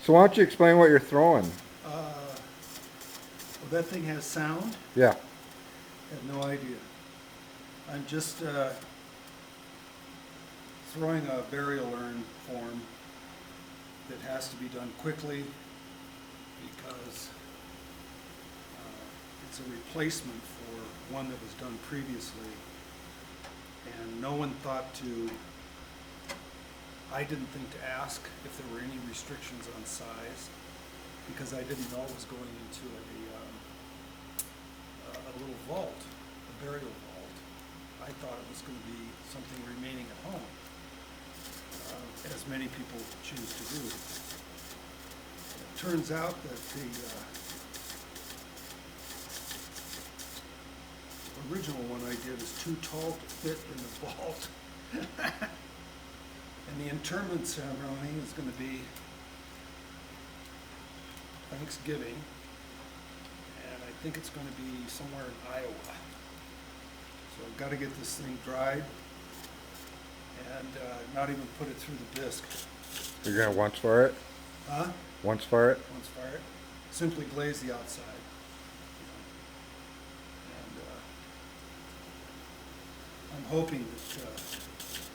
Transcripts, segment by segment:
So why don't you explain what you're throwing? Well, that thing has sound? Yeah. Had no idea. I'm just throwing a burial urn form that has to be done quickly because it's a replacement for one that was done previously. And no one thought to, I didn't think to ask if there were any restrictions on size because I didn't know it was going into a little vault, a burial vault. I thought it was going to be something remaining at home, as many people choose to do. It turns out that the original one I did is too tall to fit in the vault. And the interment ceremony is going to be Thanksgiving, and I think it's going to be somewhere in Iowa. So I've got to get this thing dried and not even put it through the disc. You're gonna once fire it? Huh? Once fire it? Once fired. Simply glaze the outside. And I'm hoping that,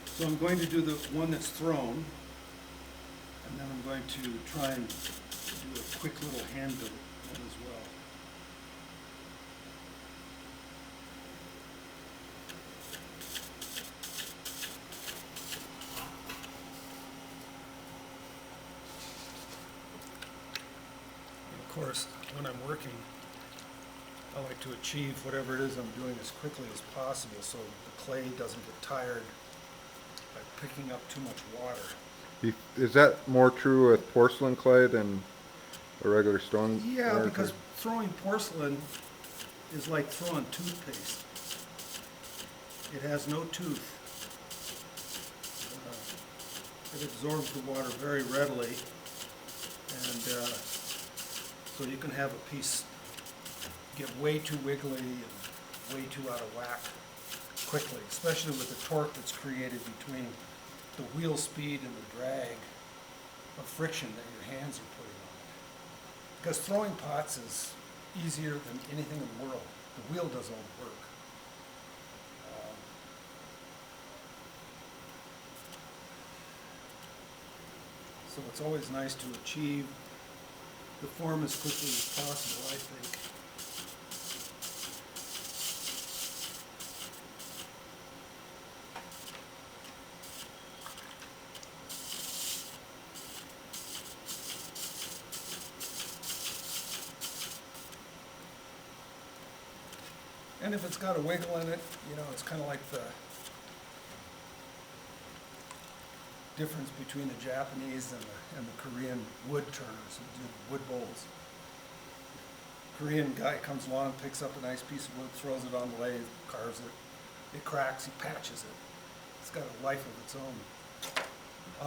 so I'm going to do the one that's thrown, and then I'm going to try and do a quick little hand build one as well. And of course, when I'm working, I like to achieve whatever it is I'm doing as quickly as possible so the clay doesn't get tired by picking up too much water. Is that more true with porcelain clay than a regular stone? Yeah, because throwing porcelain is like throwing toothpaste. It has no tooth. It absorbs the water very readily, and so you can have a piece get way too wiggly and way too out of whack quickly, especially with the torque that's created between the wheel speed and the drag of friction that your hands are putting on it. Because throwing pots is easier than anything in the world. The wheel does all the work. So it's always nice to achieve the form as quickly as possible, I think. And if it's got a wiggle in it, you know, it's kind of like the difference between the Japanese and the Korean wood turners who do wood bowls. Korean guy comes along, picks up a nice piece of wood, throws it on the lathe, carves it. It cracks, he patches it. It's got a life of its own.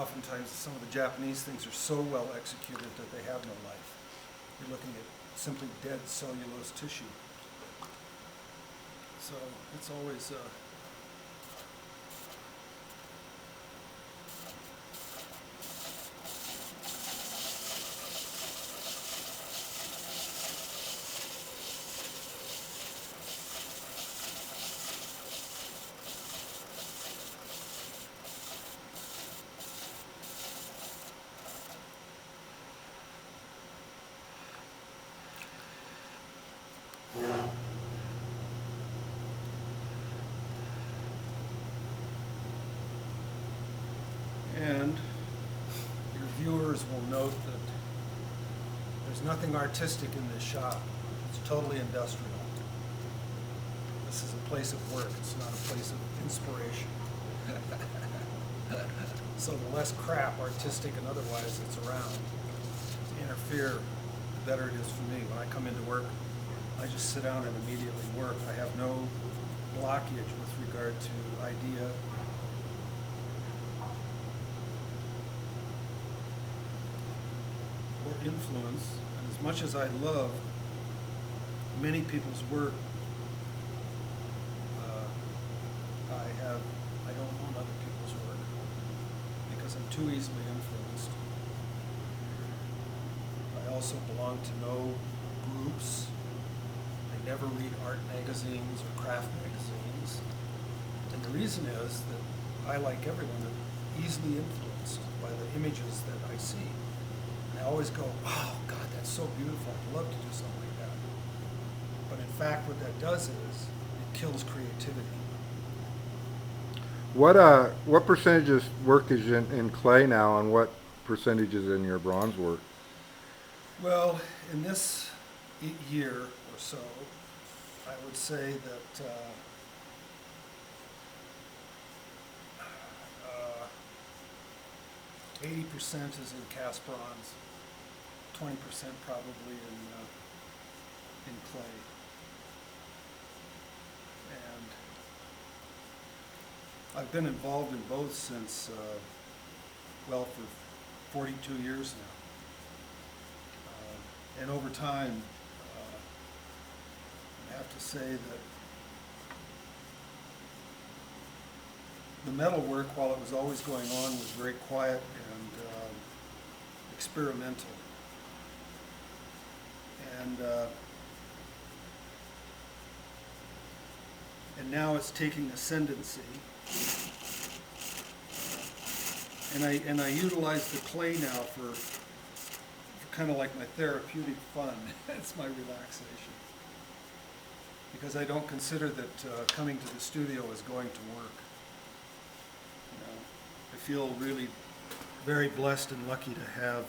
Oftentimes, some of the Japanese things are so well executed that they have no life. You're looking at simply dead cellulose tissue. So it's always and your viewers will note that there's nothing artistic in this shop. It's totally industrial. This is a place of work. It's not a place of inspiration. So the less crap, artistic and otherwise, that's around to interfere, the better it is for me. When I come into work, I just sit down and immediately work. I have no blockage with regard to idea. Or influence. And as much as I love many people's work, I don't own other people's work because I'm too easily influenced. also belong to no groups. They never read art magazines or craft magazines. And the reason is that I, like everyone, am easily influenced by the images that I see. And I always go, oh, God, that's so beautiful. I'd love to do something like that. But in fact, what that does is it kills creativity. What percentage of work is in clay now, and what percentage is in your bronze work? Well, in this year or so, I would say that 80% is in cast bronze, 20% probably in clay. And I've been involved in both since, well, for 42 years now. And over time, I have to say that the metal work, while it was always going on, was very quiet and experimental. And now it's taking ascendancy. And I utilize the clay now for kind of like my therapeutic fun. It's my relaxation. Because I don't consider that coming to the studio is going to work. You know, I feel really very blessed and lucky to have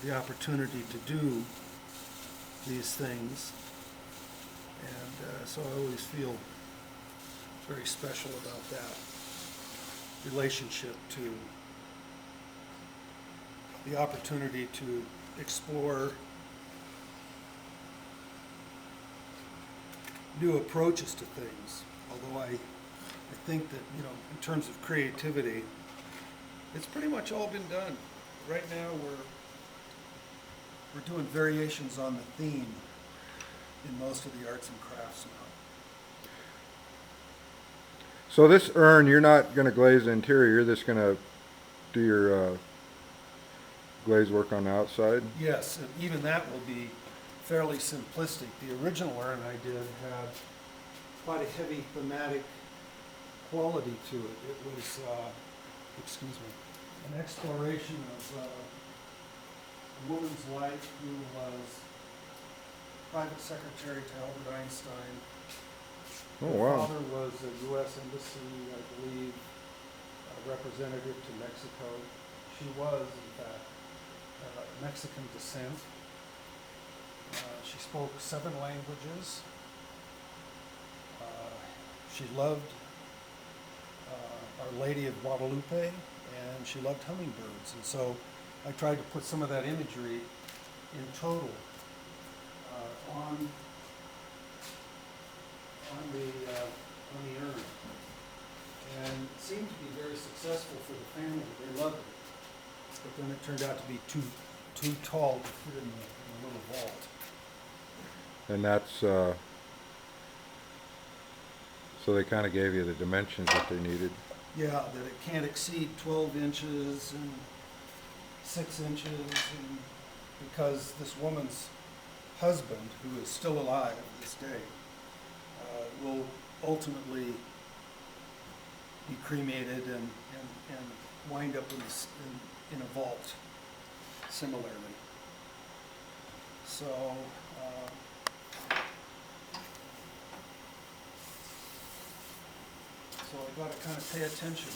the opportunity to do these things. And so I always feel very special about that relationship to the opportunity to explore new approaches to things. Although I think that, you know, in terms of creativity, it's pretty much all been done. Right now we're doing variations on the theme in most of the arts and crafts now. So this urn, you're not going to glaze the interior, you're just going to do your glaze work on the outside? Yes, and even that will be fairly simplistic. The original urn I did had quite a heavy thematic quality to it. It was, excuse me, an exploration of a woman's life who was private secretary to Albert Einstein. Oh, Her wow. father was a U.S. Embassy, I believe, representative to Mexico. She was, in fact, Mexican descent. She spoke 7 languages. She loved Our Lady of Guadalupe, and she loved hummingbirds. And so I tried to put some of that imagery in total on the urn. And it seemed to be very successful for the family. They loved it. But then it turned out to be too tall to fit in the little vault. And that's, so they kind of gave you the dimensions that they needed. Yeah, that it can't exceed 12 inches and 6 inches, and because this woman's husband, who is still alive to this day, will ultimately be cremated and wind up in a vault similarly. So I got to kind of pay attention.